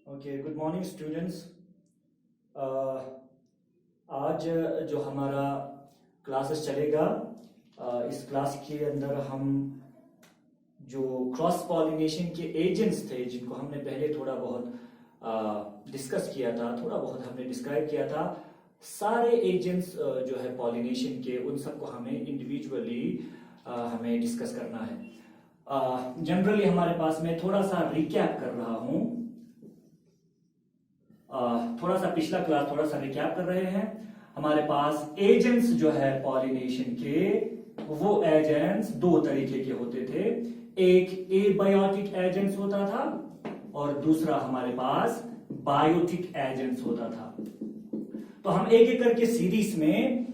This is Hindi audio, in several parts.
Okay, good morning students. आज जो हमारा क्लासेस चलेगा, इस क्लास के अंदर हम जो क्रॉस पॉलिनेशन के एजेंट्स थे जिनको हमने पहले थोड़ा बहुत डिस्कस किया था, थोड़ा बहुत हमने डिस्क्राइब किया था, सारे एजेंट्स जो है पॉलिनेशन के, उन सबको हमें इंडिविजुअली हमें डिस्कस करना है। जनरली हमारे पास में थोड़ा सा रिकैप कर रहा हूं, थोड़ा सा पिछला क्लास थोड़ा सा रिकैप कर रहे हैं। हमारे पास एजेंट्स जो है पॉलिनेशन के, वो एजेंट्स दो तरीके के होते थे। एक एबायोटिक एजेंट्स होता था और दूसरा हमारे पास बायोटिक एजेंट्स होता था। तो हम एक एक करके सीरीज में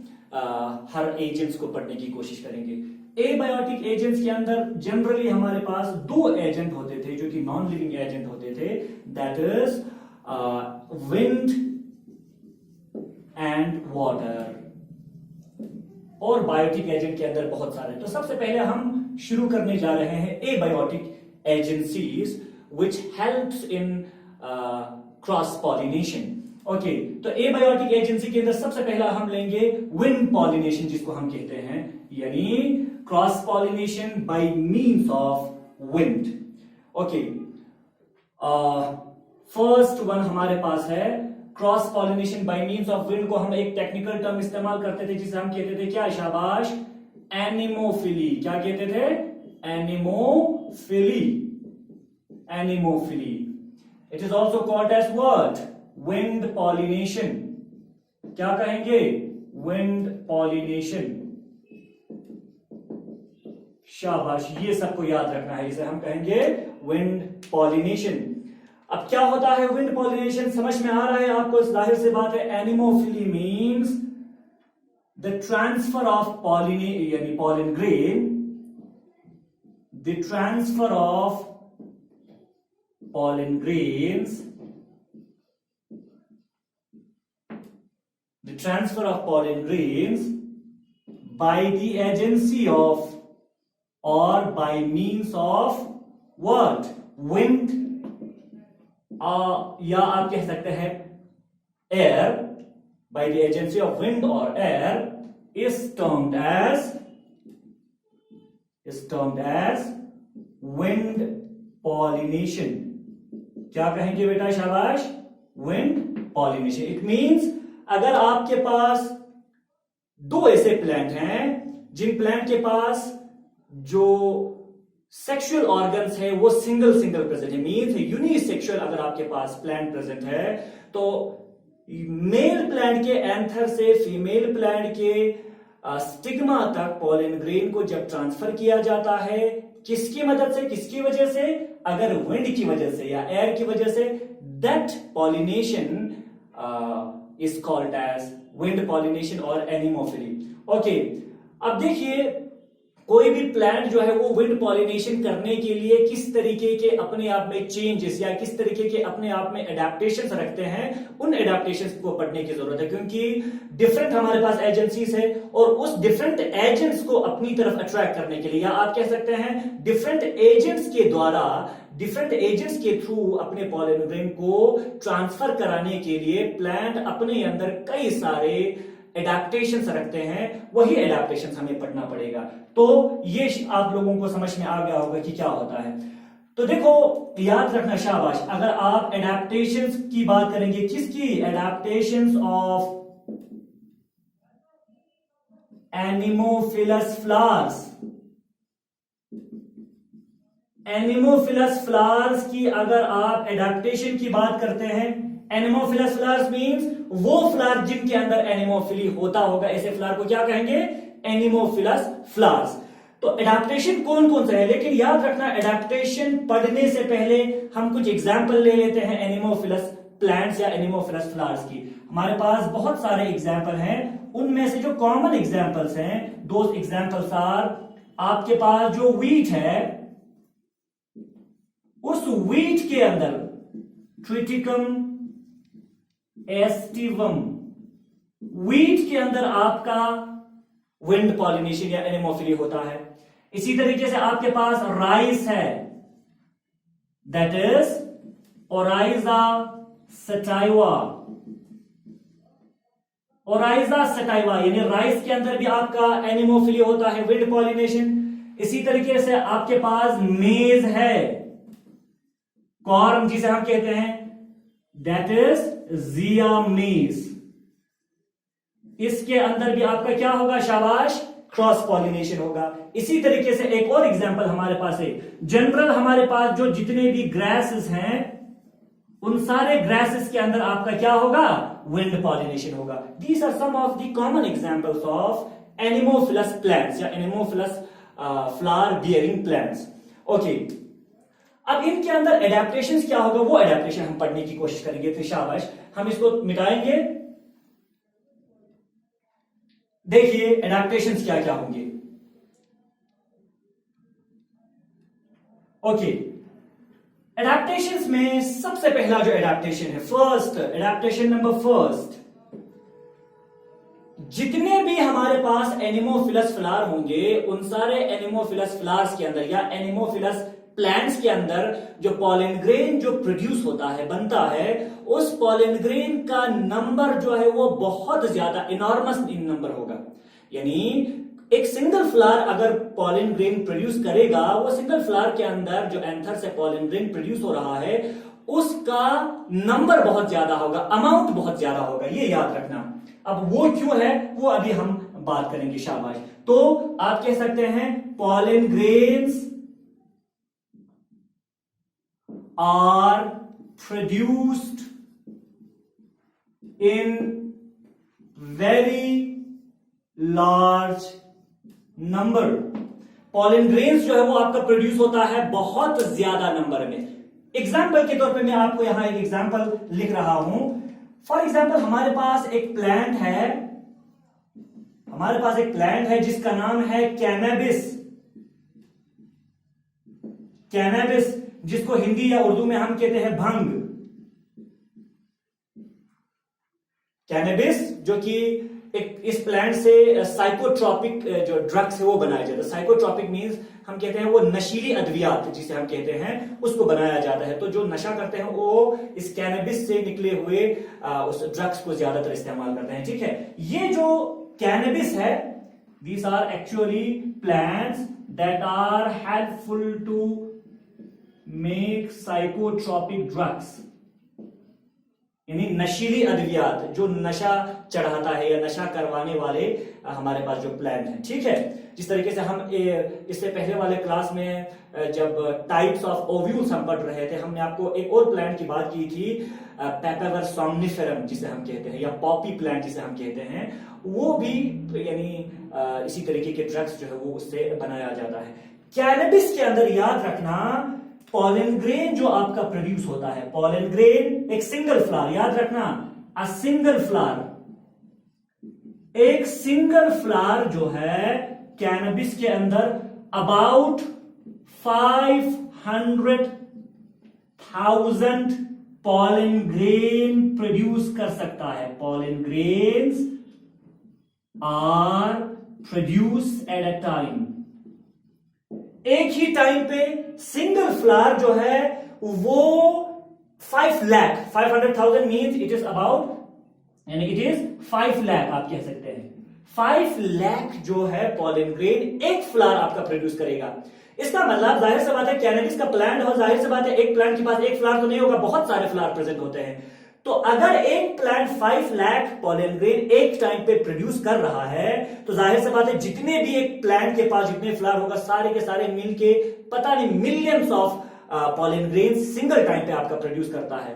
हर एजेंट्स को पढ़ने की कोशिश करेंगे। एबायोटिक एजेंट्स के अंदर जनरली हमारे पास दो एजेंट होते थे जो कि नॉन लिविंग एजेंट होते थे, that is wind and water. और बायोटिक एजेंट के अंदर बहुत सारे। तो सबसे पहले हम शुरू करने जा रहे हैं एबायोटिक एजेंसीज विच हेल्प्स इन क्रॉस पॉलिनेशन। ओके, तो एबायोटिक एजेंसी के अंदर सबसे पहला हम लेंगे विंड पॉलिनेशन, जिसको हम कहते हैं, यानी cross pollination by means of wind. Okay, first one हमारे पास है cross pollination by means of wind. को हम एक टेक्निकल टर्म इस्तेमाल करते थे जिसे हम कहते थे क्या, शाबाश, एनिमोफिली। क्या कहते थे? Anemophily. Anemophily. It is also called as what? Wind pollination. क्या कहेंगे? Wind pollination. शाबाश, ये सबको याद रखना है, इसे हम कहेंगे विंड पॉलिनेशन। अब क्या होता है विंड पॉलिनेशन? समझ में आ रहा है आपको? जाहिर सी बात है, anemophily means the transfer of pollen, यानी pollen grain, the transfer of pollen grains, the transfer of pollen grains by the agency of or by means of what? Wind, या आप कह सकते हैं air, by the agency of wind or air is termed as wind pollination. क्या कहेंगे बेटा? शाबाश, wind pollination. It means अगर आपके पास दो ऐसे प्लांट हैं जिन प्लांट के पास जो सेक्सुअल ऑर्गन्स है वो सिंगल प्रेजेंट है, मीन्स यूनिसेक्सुअल अगर आपके पास प्लांट प्रेजेंट है, तो मेल प्लांट के एंथर से फीमेल प्लांट के स्टिग्मा तक पॉलन ग्रेन को जब ट्रांसफर किया जाता है, किसकी मदद से, किसकी वजह से? अगर विंड की वजह से या एयर की वजह से, that pollination is called as wind pollination और एनिमोफिली। ओके, अब देखिए, कोई भी प्लांट जो है वो विंड पॉलिनेशन करने के लिए किस तरीके के अपने आप में चेंजेस या किस तरीके के अपने आप में एडेप्टेशंस रखते हैं, उन एडेप्टेशंस को पढ़ने की जरूरत है, क्योंकि डिफरेंट हमारे पास एजेंसीज है और उस डिफरेंट एजेंट्स को अपनी तरफ अट्रैक्ट करने के लिए, या आप कह सकते हैं डिफरेंट एजेंट्स के द्वारा, डिफरेंट एजेंट्स के थ्रू अपने पॉलन ग्रेन को ट्रांसफर कराने के लिए प्लांट अपने अंदर कई सारे एडेप्टेशंस रखते हैं। वही एडेप्टेशंस हमें पढ़ना पड़ेगा। तो ये आप लोगों को समझ में आ गया होगा कि क्या होता है। तो देखो, याद रखना, शाबाश, अगर आप एडेप्टेशंस की बात करेंगे, किसकी? Adaptations of anemophilous flowers. Anemophilous flowers की अगर आप एडेप्टेशन की बात करते हैं, एनिमोफिलस फ्लावर्स मींस वो फ्लावर जिनके अंदर एनिमोफिली होता होगा, ऐसे फ्लावर को क्या कहेंगे? Anemophilous flowers. तो एडेप्टेशन कौन कौन सा है, लेकिन याद रखना, एडेप्टेशन पढ़ने से पहले हम कुछ एग्जाम्पल ले लेते हैं एनिमोफिलस प्लांट्स या एनिमोफिलस फ्लावर्स की। हमारे पास बहुत सारे एग्जाम्पल हैं, उनमें से जो कॉमन एग्जाम्पल्स हैं, दोज एग्जाम्पल्स आर, आपके पास जो व्हीट है, उस व्हीट के अंदर ट्रिटिकम एस्टिवम, व्हीट के अंदर आपका विंड पॉलिनेशन या एनिमोफिली होता है। इसी तरीके से आपके पास राइस है, that is Oryza sativa, Oryza sativa यानी राइस के अंदर भी आपका एनिमोफिलिया होता है, विंड पॉलिनेशन। इसी तरीके से आपके पास मेज है, कॉर्न जिसे हम कहते हैं, दैट इज जिया मेज, इसके अंदर भी आपका क्या होगा शाबाश, क्रॉस पॉलिनेशन होगा। इसी तरीके से एक और एग्जांपल हमारे पास है, जनरल हमारे पास जो जितने भी ग्रासेस हैं उन सारे ग्रासेस के अंदर आपका क्या होगा, विंड पॉलिनेशन होगा। These are some of the common examples of anemophilous plants या anemophilous flower bearing plants. Okay, अब इनके अंदर एडेप्टेशंस क्या होगा, वो एडेप्टेशन हम पढ़ने की कोशिश करेंगे। तो शाबाश, हम इसको मिटाएंगे। देखिए एडेप्टेशंस क्या क्या होंगे। ओके, एडेप्टेशंस में सबसे पहला जो एडेप्टेशन है, फर्स्ट एडेप्टेशन नंबर फर्स्ट, जितने भी हमारे पास एनिमोफिलस फ्लावर होंगे उन सारे एनिमोफिलस फ्लावर्स के अंदर या एनिमोफिलस प्लांट्स के अंदर जो पॉलन ग्रेन जो प्रोड्यूस होता है, बनता है, उस पॉलन ग्रेन का नंबर जो है वो बहुत ज्यादा इनॉर्मस इन नंबर होगा। यानी एक सिंगल फ्लावर अगर पॉलन ग्रेन प्रोड्यूस करेगा, वो सिंगल फ्लावर के अंदर जो एंथर से पॉलन ग्रेन प्रोड्यूस हो रहा है उसका नंबर बहुत ज्यादा होगा, अमाउंट बहुत ज्यादा होगा, ये याद रखना। अब वो क्यों है वो अभी हम बात करेंगे शाबाश। तो आप कह सकते हैं pollen grains are produced in very large number. Pollen grains जो है वो आपका प्रोड्यूस होता है बहुत ज्यादा नंबर में। एग्जाम्पल के तौर पे मैं आपको यहां एक एग्जाम्पल लिख रहा हूं। फॉर एग्जाम्पल हमारे पास एक प्लांट है, हमारे पास एक प्लांट है जिसका नाम है कैनबिस। कैनबिस जिसको हिंदी या उर्दू में हम कहते हैं भंग। कैनबिस जो कि एक इस प्लांट से साइकोट्रॉपिक जो ड्रग्स है वो बनाया जाता है। साइकोट्रॉपिक मींस हम कहते हैं वो नशीली अद्वियात जिसे हम कहते हैं उसको बनाया जाता है। तो जो नशा करते हैं वो इस कैनबिस से निकले हुए उस ड्रग्स को ज्यादातर इस्तेमाल करते हैं। ठीक है, ये जो कैनबिस है, these are actually plants that are helpful to make psychotropic drugs, यानी नशीली अद्वियात जो नशा चढ़ाता है या नशा करवाने वाले हमारे पास जो प्लांट है। ठीक है, जिस तरीके से हम इससे पहले वाले क्लास में जब टाइप्स ऑफ ओव्यूल्स हम पढ़ रहे थे, हमने आपको एक और प्लांट की बात की थी, पेपावर सोमनिफेरम जिसे हम कहते हैं, या पॉपी प्लांट जिसे हम कहते हैं, वो भी यानी इसी तरीके के ड्रग्स जो है वो उससे बनाया जाता है। कैनबिस के अंदर याद रखना पॉलन ग्रेन जो आपका प्रोड्यूस होता है, पॉलन ग्रेन एक सिंगल फ्लावर, याद रखना अ सिंगल फ्लावर, एक सिंगल फ्लावर जो है कैनबिस के अंदर अबाउट 500,000 पॉलन ग्रेन प्रोड्यूस कर सकता है। Pollen grains are produce at a time, एक ही टाइम पे सिंगल फ्लावर जो है वो 5 lakh, 500,000 means it is about, यानी इट इज 5 लाख आप कह सकते हैं। 5 लाख जो है पॉलन ग्रेन एक फ्लावर आपका प्रोड्यूस करेगा। इसका मतलब जाहिर सी बात है कैनबिस का प्लांट हो, जाहिर सी बात है एक प्लांट के पास एक फ्लावर तो नहीं होगा, बहुत सारे फ्लावर प्रेजेंट होते हैं। तो अगर एक प्लांट 5 लाख पॉलन ग्रेन एक टाइम पे प्रोड्यूस कर रहा है तो जाहिर सी बात है जितने भी एक प्लांट के पास जितने फ्लावर होगा सारे के सारे मिलके पता नहीं millions of pollen grain single time पे आपका प्रोड्यूस करता है।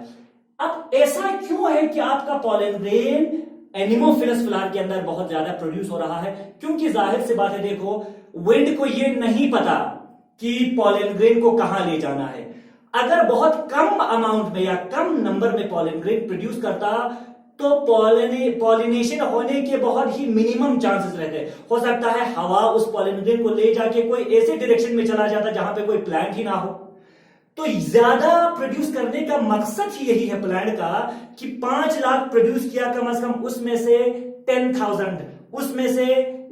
अब ऐसा क्यों है कि आपका पॉलन ग्रेन एनिमोफिलस फ्लावर के अंदर बहुत ज्यादा प्रोड्यूस हो रहा है? क्योंकि जाहिर सी बात है, देखो विंड को ये नहीं पता कि पॉलन ग्रेन को कहां ले जाना है। अगर बहुत कम अमाउंट में या कम नंबर में पॉलन ग्रेन प्रोड्यूस करता तो पॉलिनेशन होने के बहुत ही मिनिमम चांसेस रहते हैं। हो सकता है हवा उस पॉलन ग्रेन को ले जाके कोई ऐसे डायरेक्शन में चला जाता जहां पे कोई प्लांट ही ना हो। तो ज्यादा प्रोड्यूस करने का मकसद ही यही है प्लांट का कि 5 लाख प्रोड्यूस किया कम से कम, उसमें से 10,000, उसमें से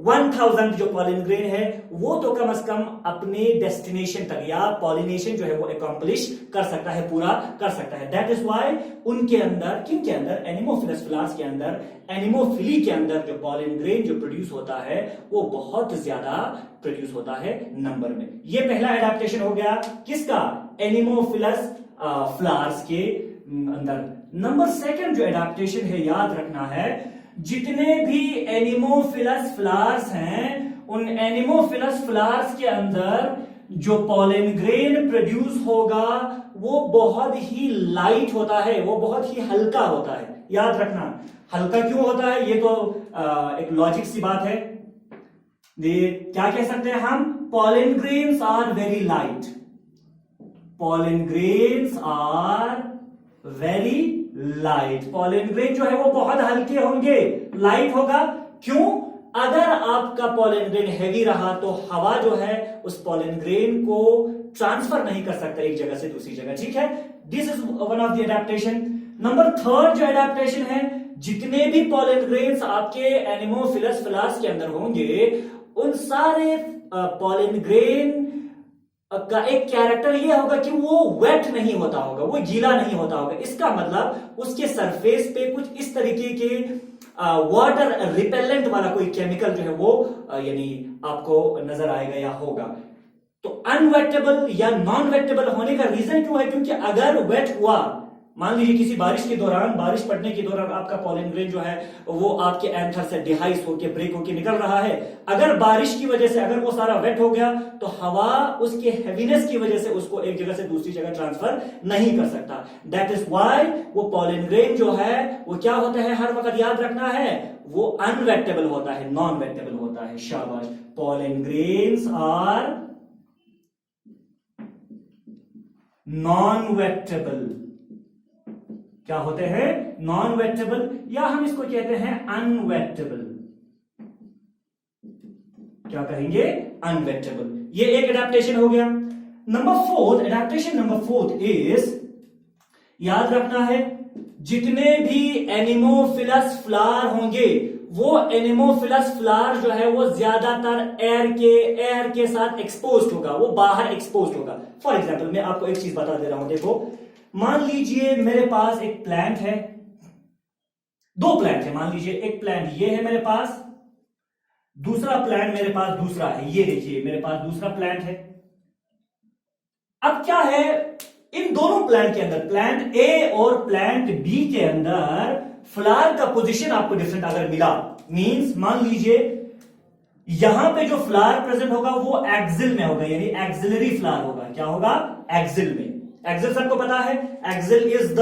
1000 जो पॉलन ग्रेन है वो तो कम से कम अपने डेस्टिनेशन तक या पॉलिनेशन जो है वो अकॉम्प्लिश कर सकता है, पूरा कर सकता है। दैट इज व्हाई उनके अंदर, किनके अंदर, एनिमोफिलस फ्लावर्स के अंदर, एनिमोफिली के अंदर जो पॉलन ग्रेन जो प्रोड्यूस होता है वो बहुत ज्यादा प्रोड्यूस होता है नंबर में। ये पहला एडेप्टेशन हो गया किसका, एनिमोफिलस फ्लावर्स के अंदर। नंबर सेकंड जो एडेप्टेशन है, याद रखना है, जितने भी एनिमोफिलस फ्लावर्स हैं उन एनिमोफिलस फ्लावर्स के अंदर जो पॉलन ग्रेन प्रोड्यूस होगा वो बहुत ही लाइट होता है, वो बहुत ही हल्का होता है। याद रखना, हल्का क्यों होता है, ये तो एक लॉजिक सी बात है। क्या कह सकते हैं हम, pollen grains are very light, pollen grains are very light, pollen grain जो है वो बहुत हल्के होंगे, लाइट होगा। क्यों, अगर आपका पॉलन ग्रेन हैवी रहा तो हवा जो है उस पॉलन ग्रेन को ट्रांसफर नहीं कर सकता एक जगह से दूसरी जगह, ठीक है। This is one of the adaptation. Number third जो एडेप्टेशन है, जितने भी पॉलन ग्रेन्स आपके एनिमोफिलस फ्लावर्स के अंदर होंगे उन सारे पॉलन ग्रेन का एक कैरेक्टर ये होगा कि वो वेट नहीं होता होगा, वो गीला नहीं होता होगा। इसका मतलब उसके सरफेस पे कुछ इस तरीके के वाटर रिपेलेंट वाला कोई केमिकल जो है वो यानी आपको नजर आएगा या होगा। तो अनवेटेबल या नॉन वेटेबल होने का रीजन क्यों है, क्योंकि अगर वेट हुआ, मान लीजिए किसी बारिश के दौरान, बारिश पड़ने के दौरान आपका पॉलन ग्रेन जो है वो आपके एंथर से डिहाइस होके, ब्रेक होके निकल रहा है। अगर बारिश की वजह से अगर वो सारा वेट हो गया तो हवा उसके हेवीनेस की वजह से उसको एक जगह से दूसरी जगह ट्रांसफर नहीं कर सकता। दैट इज व्हाई वो पॉलन ग्रेन जो है वो क्या होता है, हर वक्त याद रखना है, वो अनवेटेबल होता है, नॉन वेटेबल होता है। शाबाश, pollen grains are non wettable, क्या होते हैं, नॉन वेटेबल, या हम इसको कहते हैं अनवेटेबल। क्या कहेंगे, अनवेटेबल। ये एक एडेप्टेशन हो गया। Number fourth, adaptation number fourth is, याद रखना है, जितने भी एनिमोफिलस फ्लावर होंगे वो एनिमोफिलस फ्लावर जो है वो ज्यादातर एयर के साथ एक्सपोज्ड होगा, वो बाहर एक्सपोज्ड होगा। फॉर एग्जाम्पल मैं आपको एक चीज बता दे रहा हूं, देखो मान लीजिए मेरे पास एक प्लांट है, दो प्लांट है, मान लीजिए एक प्लांट ये है मेरे पास, दूसरा प्लांट मेरे पास दूसरा है, ये देखिए मेरे पास दूसरा प्लांट है। अब क्या है, इन दोनों प्लांट के अंदर, प्लांट ए और प्लांट बी के अंदर फ्लावर का पोजीशन आपको डिफरेंट अगर मिला, मींस मान लीजिए यहां पे जो फ्लावर प्रेजेंट होगा वो एक्सिल में होगा, यानी एक्सिलरी फ्लावर होगा। क्या होगा, एक्सिल में। एक्सिल सबको पता है, एक्सिल इज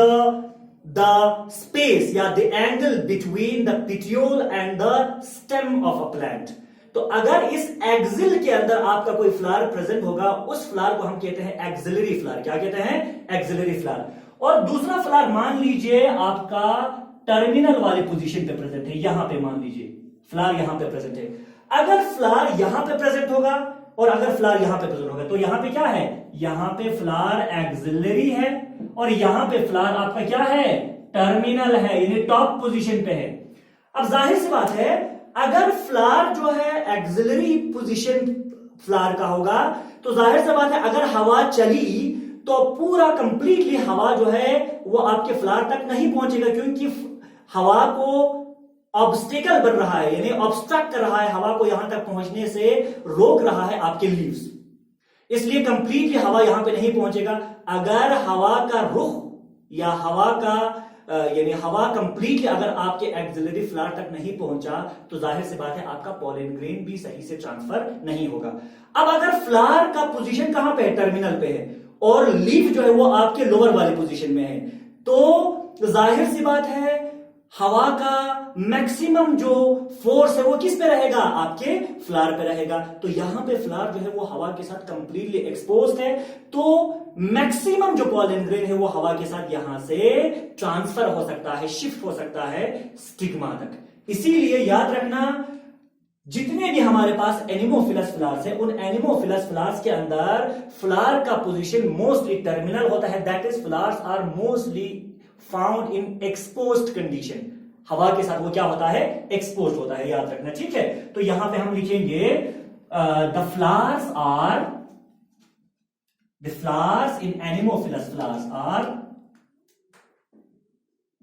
द स्पेस या the angle between the petiole and the stem of a plant. तो अगर इस एक्सिल के अंदर आपका कोई फ्लावर प्रेजेंट होगा, उस फ्लावर को हम कहते हैं एक्सिलरी फ्लावर। क्या कहते हैं, एक्सिलरी फ्लावर। और दूसरा फ्लावर मान लीजिए आपका टर्मिनल वाली पोजीशन पे प्रेजेंट है, यहां पे मान लीजिए फ्लावर यहां पे प्रेजेंट है। अगर फ्लावर यहां पे प्रेजेंट होगा और अगर फ्लावर यहां पे प्रेजेंट होगा तो यहां पे क्या है, यहां पे फ्लावर एक्सिलरी है और यहां पे फ्लावर आपका क्या है, टर्मिनल है, यानी टॉप पोजीशन पे है। अब जाहिर सी बात है, अगर फ्लावर जो है एक्सिलरी पोजीशन फ्लावर का होगा तो जाहिर सी बात है अगर हवा चली तो पूरा कंप्लीटली हवा जो है वो आपके फ्लावर तक नहीं पहुंचेगा, क्योंकि हवा को ऑब्स्टेकल बन रहा है, यानी ऑब्स्ट्रक्ट कर रहा है, हवा को यहां तक पहुंचने से रोक रहा है आपके लीव्स, इसलिए कंप्लीटली हवा यहां पे नहीं पहुंचेगा। अगर हवा का रुख या हवा का यानी हवा कंप्लीटली अगर आपके एक्सिलरी फ्लावर तक नहीं पहुंचा तो जाहिर सी बात है आपका पॉलन ग्रेन भी सही से ट्रांसफर नहीं होगा। अब अगर फ्लावर का पोजीशन कहां पे है, टर्मिनल पे है, और लीफ जो है वो आपके लोअर वाली पोजीशन में है, तो जाहिर सी बात है हवा का मैक्सिमम जो फोर्स है वो किस पे रहेगा, आपके फ्लावर पे रहेगा। तो यहां पे फ्लावर जो है वो हवा के साथ कंप्लीटली एक्सपोज्ड है, तो मैक्सिमम जो पॉलन ग्रेन है वो हवा के साथ यहां से ट्रांसफर हो सकता है, शिफ्ट हो सकता है स्टिग्मा तक। इसीलिए याद रखना, जितने भी हमारे पास एनिमोफिलस फ्लावर्स है उन एनिमोफिलस फ्लावर्स के अंदर फ्लावर का पोजीशन मोस्टली टर्मिनल होता है। That is flowers are mostly found in exposed condition. हवा के साथ वो क्या होता है, एक्सपोज होता है, याद रखना, ठीक है। तो यहां पे हम लिखेंगे the flowers in anemophilous flowers are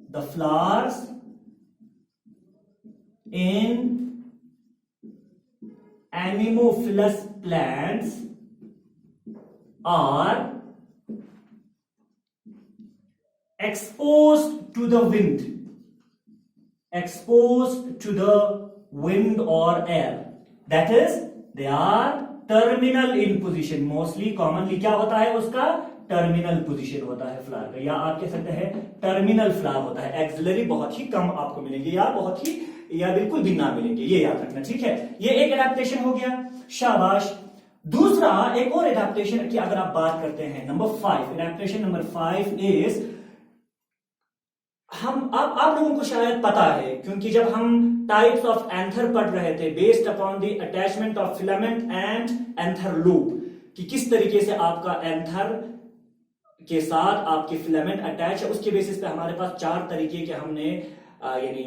the flowers in anemophilous plants are exposed to the wind or air, that is they are terminal in position, mostly commonly क्या होता है उसका, टर्मिनल पोजीशन होता है फ्लावर का, या आप कह सकते हैं टर्मिनल फ्लावर होता है। एक्सिलरी बहुत ही कम आपको मिलेंगे, या बहुत ही या बिल्कुल भी ना मिलेंगे, ये याद रखना, ठीक है। ये एक एडेप्टेशन हो गया, शाबाश। दूसरा एक और एडेप्टेशन की अगर आप बात करते हैं, नंबर 5, एडेप्टेशन नंबर 5 इज, हम आप लोगों को शायद पता है, क्योंकि जब हम टाइप्स ऑफ एंथर पढ़ रहे थे, based upon the attachment of filament and anther loop, कि किस तरीके से आपका एंथर के साथ आपके फिलामेंट अटैच है, उसके बेसिस पे हमारे पास 4 तरीके के हमने यानी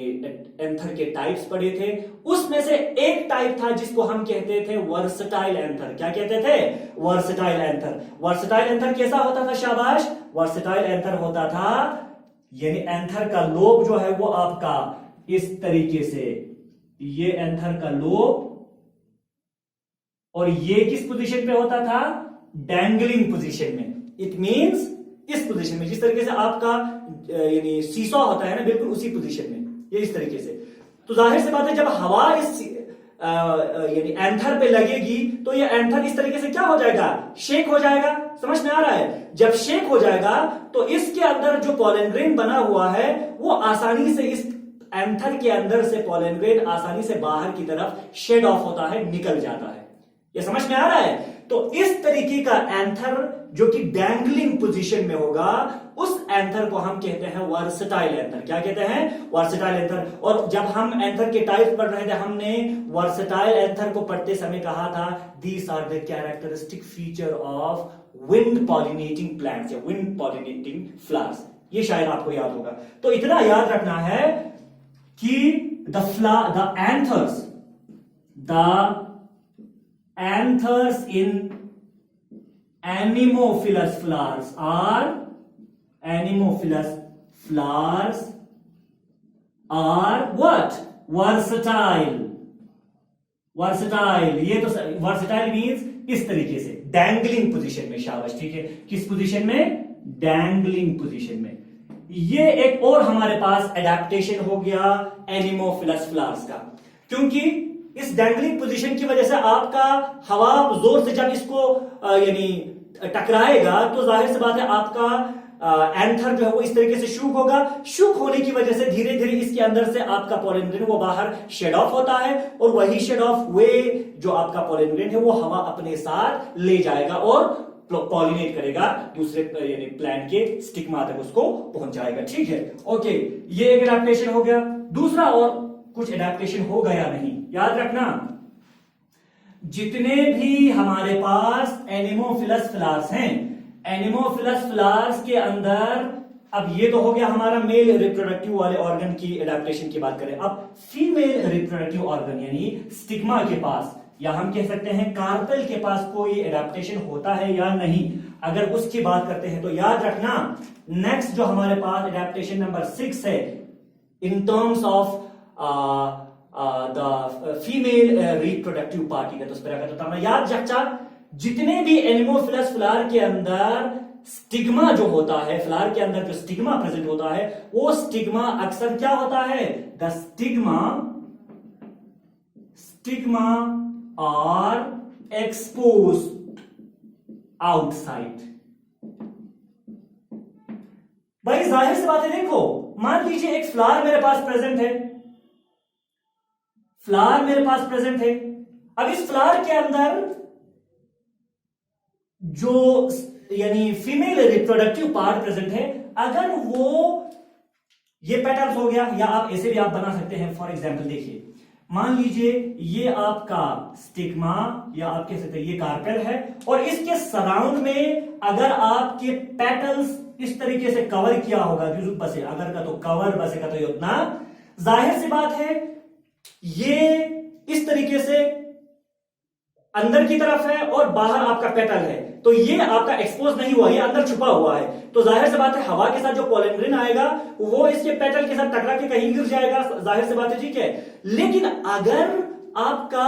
एंथर के टाइप्स पढ़े थे। उसमें से एक टाइप था जिसको हम कहते थे वर्सटाइल एंथर। क्या कहते थे, वर्सटाइल एंथर। वर्सटाइल एंथर कैसा होता था, शाबाश, वर्सटाइल एंथर होता था यानी एंथर का लोब जो है वो आपका इस तरीके से, ये एंथर का लोब, और ये किस पोजीशन पे होता था, डैंगलिंग पोजीशन में। इट मींस इस पोजीशन में, जिस तरीके से आपका यानी सीसॉ होता है ना, बिल्कुल उसी पोजीशन में, ये इस तरीके से। तो जाहिर सी बात है, जब हवा इस यानी एंथर पे लगेगी तो ये एंथर इस तरीके से क्या हो जाएगा, शेक हो जाएगा। समझ में आ रहा है, जब शेक हो जाएगा तो इसके अंदर जो पोलन ग्रेन बना हुआ है वो आसानी से इस एंथर के अंदर से पोलन ग्रेन आसानी से बाहर की तरफ शेड ऑफ होता है, निकल जाता है। ये समझ में आ रहा है। तो इस तरीके का एंथर जो कि डैंगलिंग पोजीशन में होगा, उस एंथर को हम कहते हैं वर्सटाइल एंथर। क्या कहते हैं, वर्सटाइल एंथर। और जब हम एंथर के टाइप पढ़ रहे थे, हमने वर्सटाइल एंथर को पढ़ते समय कहा था, these are the characteristic feature of wind pollinating plants या विंड पॉलिनेटिंग फ्लावर्स। ये शायद आपको याद होगा। तो इतना याद रखना है कि the anthers in anemophilous flowers are what, versatile। ये तो versatile means इस तरीके से डैंगलिंग पोजीशन में, शाबाश, ठीक है। किस पोजीशन में, डैंगलिंग पोजीशन में। ये एक और हमारे पास एडेप्टेशन हो गया एनिमोफिलस फ्लावर्स का, क्योंकि इस डैंगलिंग पोजीशन की वजह से आपका हवा जोर से जब इसको यानी टकराएगा तो जाहिर सी बात है आपका एंथर जो है वो इस तरीके से शूक होगा। शूक होने की वजह से धीरे धीरे इसके अंदर से आपका पोलन ग्रेन वो बाहर शेड ऑफ होता है, और वही शेड ऑफ वे जो आपका पोलन ग्रेन है वो हवा अपने साथ ले जाएगा और पॉलिनेट करेगा, दूसरे यानी प्लांट के स्टिग्मा तक उसको पहुंचाएगा, ठीक है। ओके, ये एक एडेप्टेशन हो गया। दूसरा और कुछ एडेप्टेशन हो गया नहीं, याद रखना, जितने भी हमारे पास एनिमोफिलस फ्लावर्स हैं, एनिमोफिलस फ्लावर्स के अंदर, अब ये तो हो गया हमारा मेल रिप्रोडक्टिव वाले ऑर्गन की एडेप्टेशन की बात करें। अब फीमेल रिप्रोडक्टिव ऑर्गन यानी स्टिग्मा के पास, या हम कह सकते हैं कार्पेल के पास कोई एडेप्टेशन होता है या नहीं, अगर उसकी बात करते हैं तो याद रखना, नेक्स्ट जो हमारे पास एडेप्टेशन नंबर 6 है in terms of the female reproductive party का, तो उस तरह का तो याद रखा, जितने भी एनिमोफिलस फ्लावर के अंदर स्टिग्मा जो होता है, फ्लावर के अंदर जो स्टिग्मा प्रेजेंट होता है, वो स्टिग्मा अक्सर क्या होता है, the stigma are exposed outside. भाई जाहिर सी बात है, देखो मान लीजिए एक फ्लावर मेरे पास प्रेजेंट है, फ्लावर मेरे पास प्रेजेंट है। अब इस फ्लावर के अंदर जो यानी फीमेल रिप्रोडक्टिव पार्ट प्रेजेंट है, अगर वो ये पेटल्स हो गया, या आप ऐसे भी आप बना सकते हैं। फॉर एग्जांपल देखिए, मान लीजिए ये आपका स्टिग्मा या आप कह सकते हैं ये कार्पेल है, और इसके सराउंड में अगर आपके पेटल्स इस तरीके से कवर किया होगा, बसे अगर का तो कवर बसे का तो उतना, जाहिर सी बात है ये इस तरीके से अंदर की तरफ है और बाहर आपका पेटल है, तो ये आपका एक्सपोज नहीं हुआ, ये अंदर छुपा हुआ है। तो जाहिर सी बात है हवा के साथ जो पोलन ग्रेन आएगा वो इसके पेटल के साथ टकरा के कहीं गिर जाएगा, जाहिर सी बात है, ठीक है। लेकिन अगर आपका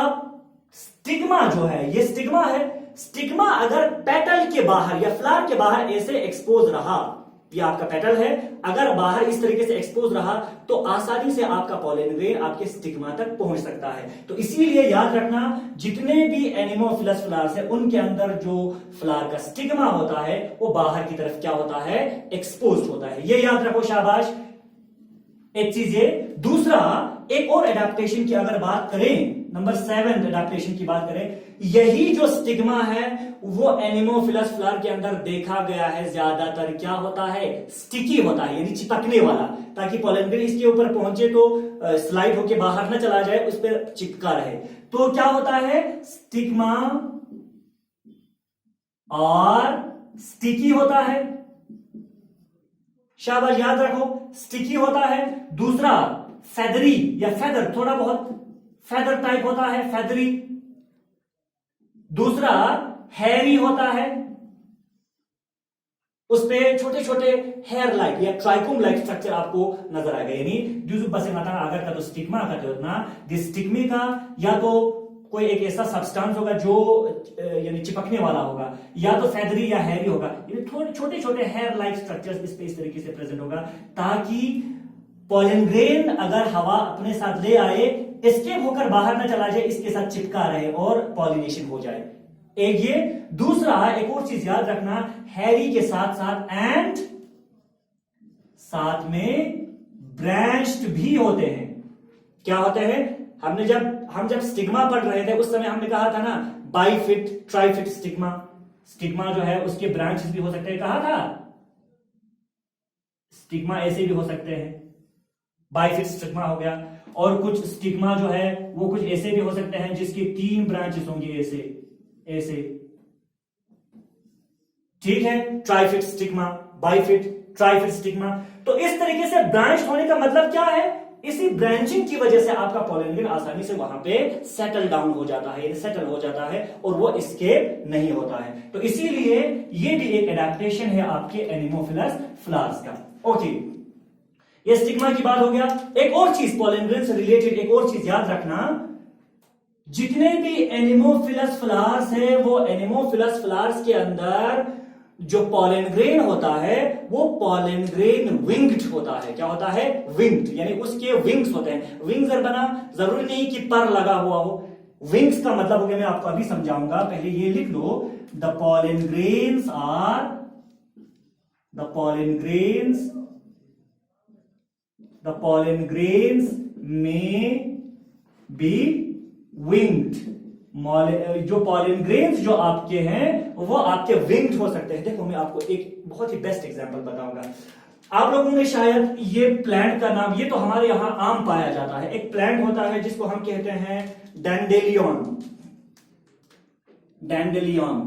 स्टिग्मा जो है, ये स्टिग्मा है, स्टिग्मा अगर पेटल के बाहर या फ्लावर के बाहर ऐसे एक्सपोज रहा, ये आपका पेटल है, अगर बाहर इस तरीके से एक्सपोज रहा तो आसानी से आपका पोलन ग्रेन आपके स्टिग्मा तक पहुंच सकता है। तो इसीलिए याद रखना, जितने भी एनिमोफिलस फ्लावर्स है उनके अंदर जो फ्लावर का स्टिग्मा होता है वो बाहर की तरफ क्या होता है, एक्सपोज होता है। ये याद रखो, शाबाश। एक चीज ये। दूसरा, एक और एडेप्टेशन की अगर बात करें, नंबर 7 एडेप्टेशन की बात करें, यही जो स्टिग्मा है वो एनिमोफिलस फ्लावर के अंदर देखा गया है ज्यादातर क्या होता है, स्टिकी होता है, यानी चिपकने वाला, ताकि पोलन ग्रेन इसके ऊपर पहुंचे तो स्लाइड होके बाहर ना चला जाए, उस पर चिपका रहे। तो क्या होता है, स्टिग्मा और स्टिकी होता है। शाबाश, याद रखो, स्टिकी होता है। दूसरा, फेदरी या फेदर, थोड़ा बहुत फेदर टाइप होता है, फेदरी। दूसरा, हेयरी होता है, उस पे छोटे छोटे हेयर लाइक या ट्राइकोम लाइक स्ट्रक्चर आपको नजर आएगा, यानी जो बस अगर का तो स्टिग्मा का जो ना स्टिग्मे का या तो कोई एक ऐसा सब्सटेंस होगा जो यानी चिपकने वाला होगा, या तो फेदरी या हेयरी होगा, यानी थोड़े छोटे छोटे हेयर लाइक स्ट्रक्चर्स इस पे इस तरीके से प्रेजेंट होगा, ताकि पोलन ग्रेन अगर हवा अपने साथ ले आए, एस्केप होकर बाहर ना चला जाए, इसके साथ चिपका रहे और पॉलिनेशन हो जाए। एक ये। दूसरा, एक और चीज याद रखना, हैरी के साथ साथ एंड साथ में ब्रांच्ड भी होते हैं। क्या होते हैं, हम जब स्टिग्मा पढ़ रहे थे उस समय हमने कहा था ना, बाइफिट ट्राइफिट स्टिग्मा। स्टिग्मा जो है उसके ब्रांचेस भी हो सकते हैं, कहा था स्टिग्मा ऐसे भी हो सकते हैं, बाइफिट स्टिग्मा हो गया। और कुछ स्टिग्मा जो है वो कुछ ऐसे भी हो सकते हैं जिसके 3 ब्रांचेस होंगे, ऐसे ऐसे, ठीक है। ट्राइफिट स्टिग्मा, बाइफिट, ट्राइफिट स्टिग्मा। तो इस तरीके से ब्रांच होने का मतलब क्या है, इसी ब्रांचिंग की वजह से आपका पोलन ग्रेन आसानी से वहां पे सेटल डाउन हो जाता है, सेटल हो जाता है और वो एस्केप नहीं होता है। तो इसीलिए ये भी एक एडेप्टेशन है आपके एनिमोफिलस फ्लावर्स का। ओके, ये स्टिग्मा की बात हो गया। एक और चीज पोलन ग्रेन से रिलेटेड, एक और चीज याद रखना, जितने भी एनिमोफिलस फ्लावर्स है वो एनिमोफिलस फ्लावर्स के अंदर जो पोलन ग्रेन होता है वो पोलन ग्रेन विंग्ड होता है। क्या होता है, विंग्ड, यानी उसके विंग्स होते हैं। विंग्स बना जरूरी नहीं कि पर लगा हुआ हो, विंग्स का मतलब हो गया, मैं आपको अभी समझाऊंगा, पहले ये लिख लो, the pollen grains are, the pollen grains, the pollen grains may be winged। जो pollen grains जो आपके हैं वो आपके winged हो सकते हैं। देखो मैं आपको एक बहुत ही बेस्ट एग्जांपल बताऊंगा। आप लोगों ने शायद ये प्लांट का नाम, ये तो हमारे यहां आम पाया जाता है, एक प्लांट होता है जिसको हम कहते हैं डैंडेलियन, डैंडेलियन,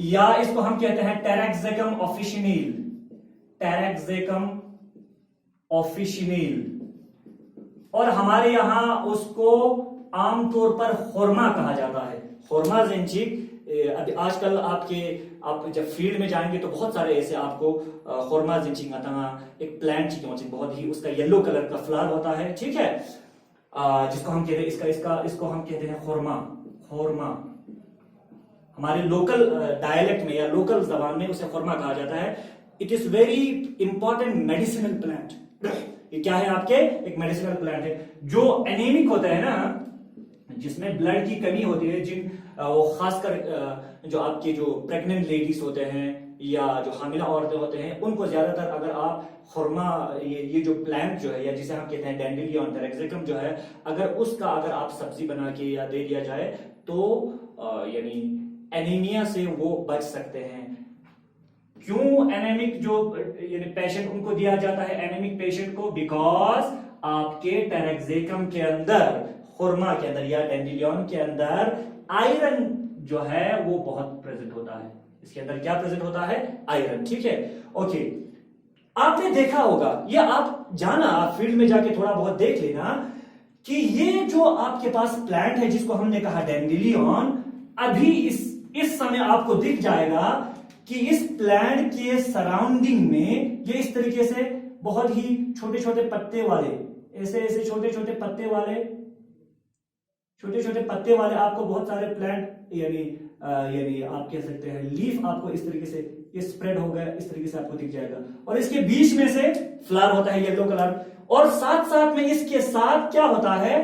या इसको हम कहते हैं टेरेक्सेकम ऑफिशिनील, टेरेक्सेकम ऑफिशिनील, और हमारे यहां उसको आमतौर पर होर्मा कहा जाता है, होर्मा जिंचिक। अभी आजकल आप जब फील्ड में जाएंगे तो बहुत सारे ऐसे आपको होर्मा जिंचिक आता है, एक प्लांट बहुत ही, उसका येलो कलर का फ्लावर होता है, ठीक है, जिसको हम कहते हैं इसको हम कहते हैं होर्मा, होर्मा। हमारे लोकल डायलेक्ट में या लोकल जबान में उसे होर्मा कहा जाता है। It is very important medicinal plant. ये क्या है, आपके एक मेडिसिनल प्लांट है। जो एनीमिक होता है ना, जिसमें ब्लड की कमी होती है, वो खासकर जो आपके जो प्रेग्नेंट लेडीज होते हैं या जो हामिला औरतें होते हैं, उनको ज्यादातर अगर आप खुरमा, ये जो प्लांट जो है या जिसे हम कहते हैं डैंडेलियन टेरेक्सेकम जो है, अगर आप सब्जी बना के या दे दिया जाए तो यानी एनीमिया से वो बच सकते हैं। क्यों एनेमिक जो यानी पेशेंट उनको दिया जाता है, एनेमिक पेशेंट को, बिकॉज आपके टेरेक्सेकम के अंदर, खुरमा के अंदर या डैंडेलियन के अंदर आयरन जो है वो बहुत प्रेजेंट होता है। इसके अंदर क्या प्रेजेंट होता है, आयरन, ठीक है। ओके, आपने देखा होगा, ये आप जाना, आप फील्ड में जाके थोड़ा बहुत देख लेना कि ये जो आपके पास प्लांट है जिसको हमने कहा डैंडेलियन, अभी इस समय आपको दिख जाएगा कि इस प्लांट के सराउंडिंग में ये इस तरीके से बहुत ही छोटे छोटे पत्ते वाले, ऐसे ऐसे छोटे छोटे पत्ते वाले आपको बहुत सारे प्लांट यानी आप कह सकते हैं लीफ आपको इस तरीके से ये स्प्रेड हो गया, इस तरीके से आपको दिख जाएगा। और इसके बीच में से फ्लावर होता है येलो कलर, और साथ साथ में इसके साथ क्या होता है,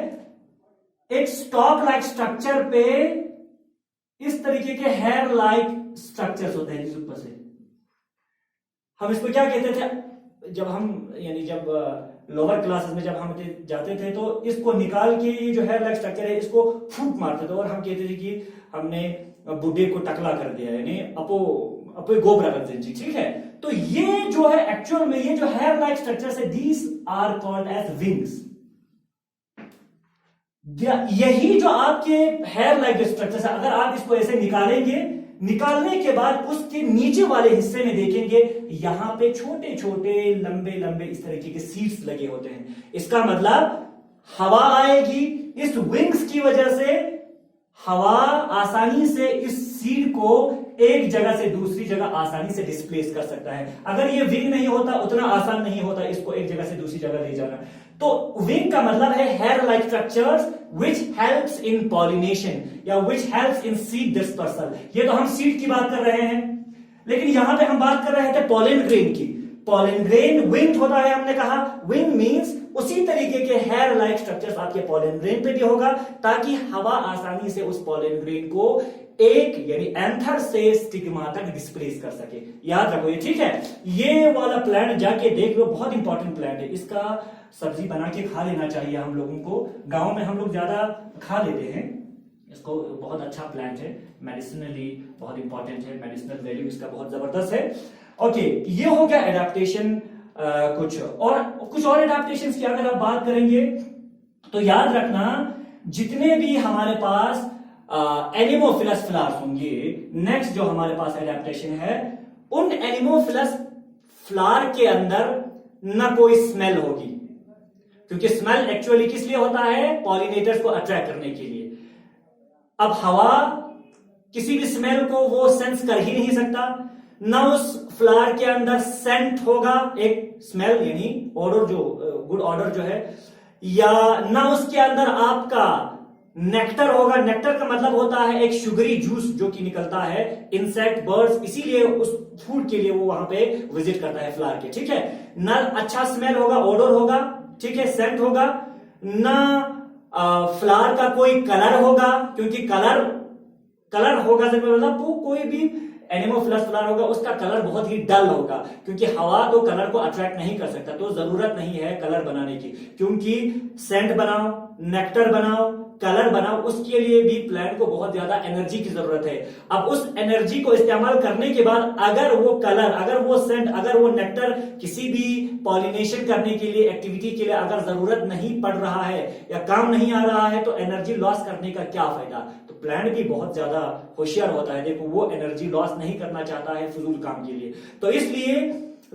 एक स्टॉक लाइक स्ट्रक्चर पे इस तरीके के हेयर लाइक स्ट्रक्चर्स होते हैं जिस ऊपर से। हम इसको क्या कहते थे जब हम जब लोअर क्लासेस में जब हम जाते थे तो इसको निकाल के ये जो हेयर लाइक स्ट्रक्चर है इसको फूक मारते थे और हम कहते थे कि हमने बुड्ढे को टकला कर दिया, यानी अपो गोबरा कर दी, ठीक है। तो ये जो है एक्चुअल में ये जो हेयर लाइक स्ट्रक्चर है, these are called as wings. यही जो आपके हेयर लाइक स्ट्रक्चर है, अगर आप इसको ऐसे निकालेंगे, निकालने के बाद उसके नीचे वाले हिस्से में देखेंगे यहां पे छोटे छोटे लंबे लंबे इस तरीके के सीड्स लगे होते हैं। इसका मतलब हवा आएगी, इस विंग्स की वजह से हवा आसानी से इस सीड को एक जगह से दूसरी जगह आसानी से डिस्प्लेस कर सकता है। अगर ये विंग नहीं होता, उतना आसान नहीं होता इसको एक जगह से दूसरी जगह ले जाना। तो विंग का मतलब है hair like structures which helps in pollination या which helps in seed dispersal. ये तो हम सीड की बात कर रहे हैं, लेकिन यहां पे हम बात कर रहे थे पॉलन ग्रेन की। पॉलन ग्रेन विंग होता है, हमने कहा विंग मींस उसी तरीके के हेयर लाइक स्ट्रक्चर्स आपके पॉलन ग्रेन पे भी होगा, ताकि हवा आसानी से उस पॉलन ग्रेन को एक यानी एंथर से स्टिग्मा तक डिस्प्लेस कर सके। याद रखो ये, ठीक है। ये वाला प्लांट जाके देख लो, बहुत इंपॉर्टेंट प्लांट है। इसका सब्जी बना के खा लेना चाहिए हम लोगों को। गांव में हम लोग ज्यादा खा लेते हैं इसको, बहुत अच्छा प्लांट है, मेडिसिनली बहुत इंपॉर्टेंट है, मेडिसिनल वैल्यू इसका बहुत जबरदस्त है। ओके, ये हो गया एडेप्टेशन। कुछ और एडेप्टेशन की अगर आप बात करेंगे तो याद रखना, जितने भी हमारे पास एनिमोफिलस फ्लावर्स होंगे, नेक्स्ट जो हमारे पास एडेप्टेशन है, उन एनिमोफिलस फ्लावर के अंदर न कोई स्मेल होगी, क्योंकि स्मेल एक्चुअली किस लिए होता है, पॉलिनेटर्स को अट्रैक्ट करने के लिए। अब हवा किसी भी स्मेल को वो सेंस कर ही नहीं सकता, ना उस फ्लावर के अंदर सेंट होगा, एक स्मेल यानी ऑर्डर जो गुड ऑर्डर जो है, या ना उसके अंदर आपका नेक्टर होगा। नेक्टर का मतलब होता है एक शुगरी जूस जो कि निकलता है इंसेक्ट बर्ड्स, इसीलिए उस फूड के लिए वो वहां पे विजिट करता है फ्लावर के, ठीक है। ना अच्छा स्मेल होगा, ऑर्डर होगा, ठीक है, सेंट होगा, ना फ्लावर का कोई कलर होगा, क्योंकि कलर होगा से मतलब वो कोई भी एनिमोफिलस फ्लावर होगा उसका कलर बहुत ही डल होगा, क्योंकि हवा तो कलर को अट्रैक्ट नहीं कर सकता, तो जरूरत नहीं है कलर बनाने की। क्योंकि सेंट बनाओ, नेक्टर बनाओ, कलर बनाओ, उसके लिए भी प्लांट को बहुत ज्यादा एनर्जी की जरूरत है। अब उस एनर्जी को इस्तेमाल करने के बाद अगर वो कलर, अगर वो सेंट, अगर वो नेक्टर किसी भी पॉलिनेशन करने के लिए, एक्टिविटी के लिए अगर जरूरत नहीं पड़ रहा है या काम नहीं आ रहा है, तो एनर्जी लॉस करने का क्या फायदा। तो प्लांट भी बहुत ज्यादा होशियार होता है, देखो वो एनर्जी लॉस नहीं करना चाहता है फजूल काम के लिए। तो इसलिए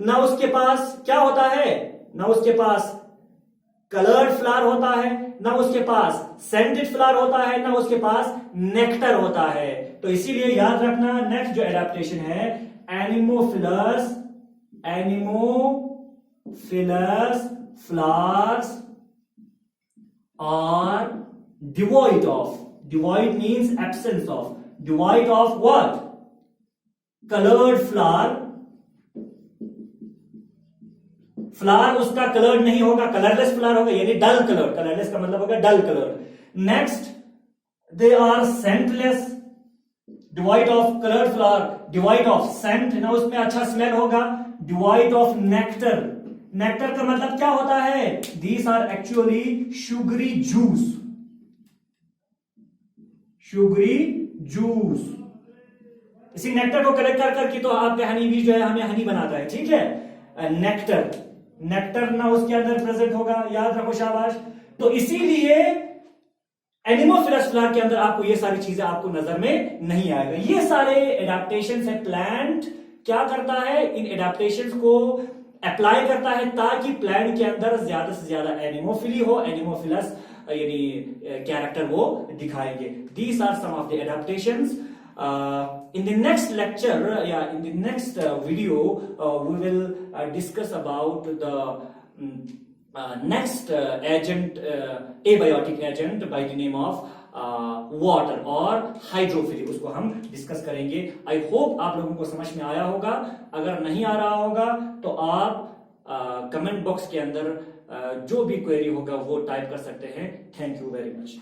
ना उसके पास क्या होता है, ना उसके पास कलर्ड फ्लावर होता है, ना उसके पास सेंटेड फ्लावर होता है, ना उसके पास नेक्टर होता है। तो इसीलिए याद रखना, नेक्स्ट जो एडेप्टेशन है, anemophilous flowers are devoid of, devoid means absence of, devoid of what, coloured flower. Flower उसका कलर्ड नहीं होगा, कलरलेस फ्लावर होगा, यानी डल कलर। कलरलेस का मतलब होगा dull colour. Next, they are scentless, devoid of coloured flower, devoid of scent, ना उसमें अच्छा स्मेल होगा, डिवाइड ऑफ नेक्टर। नेक्टर का मतलब क्या होता है, these are actually sugary juice, sugary juice. इसी नेक्टर को कलेक्ट कर करके तो आपके हनी भी जो है हमें हनी बनाता है, ठीक है। नेक्टर ना उसके अंदर प्रेजेंट होगा, याद रखो, शाबाश। तो इसीलिए एनिमोफिलस फ्लावर के अंदर आपको ये सारी चीजें आपको नजर में नहीं आएगा। ये सारे एडेप्टेशंस है। प्लांट क्या करता है, इन एडेप्टेशंस को अप्लाई करता है ताकि प्लांट के अंदर ज्यादा से ज्यादा एनिमोफिली हो, एनिमोफिलस यानी कैरेक्टर वो दिखाएंगे। These are some of the adaptations. In the next lecture, in the next video, we will discuss about the next agent, abiotic agent by the name of water और हाइड्रोफिलिक, उसको हम डिस्कस करेंगे। आई होप आप लोगों को समझ में आया होगा। अगर नहीं आ रहा होगा तो आप कमेंट बॉक्स के अंदर जो भी क्वेरी होगा वो टाइप कर सकते हैं। Thank you very much.